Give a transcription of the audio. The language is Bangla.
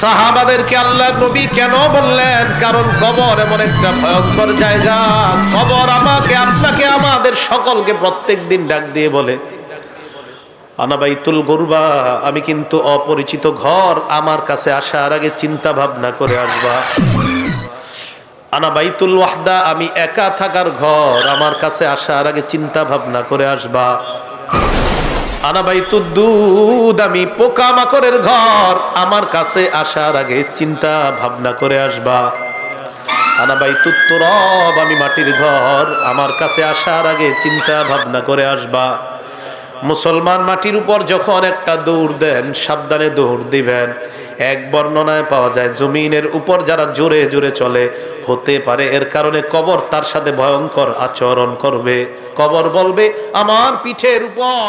সাহাবাদেরকে আল্লাহ নবী কেন বললেন? কারণ কবর এমন একটা ভয়ঙ্কর জায়গা। কবর আমাকে, আপনাকে, আমাদের সকলকে প্রত্যেকদিন ডাক দিয়ে বলে, আনা বাইতুল গুরবা, আমি কিন্তু অপরিচিত ঘর, আমার কাছে আসার আগে চিন্তা ভাবনা করে আসবা। আনা বাইতুল ওয়াহদা, আমি একা থাকার ঘর, আমার কাছে আসার আগে চিন্তা ভাবনা করে আসবা। আনা বাইতুদ দুদ, আমি পোকামাকড়ের ঘর, আমার কাছে আসার আগে চিন্তা ভাবনা করে আসবা। আনা বাইতুত তুরাব, আমি মাটির ঘর, আমার কাছে আসার আগে চিন্তা ভাবনা করে আসবা। মুসলমান মাটির উপর যখন একটা দৌড় দেন, সাবধানে দৌড় দিবেন। এক বর্ণনায় পাওয়া যায়, জমিনের উপর যারা জোরে জোরে চলে, হতে পারে এর কারণে কবর তার সাথে ভয়ঙ্কর আচরণ করবে। কবর বলবে, আমার পিঠের উপর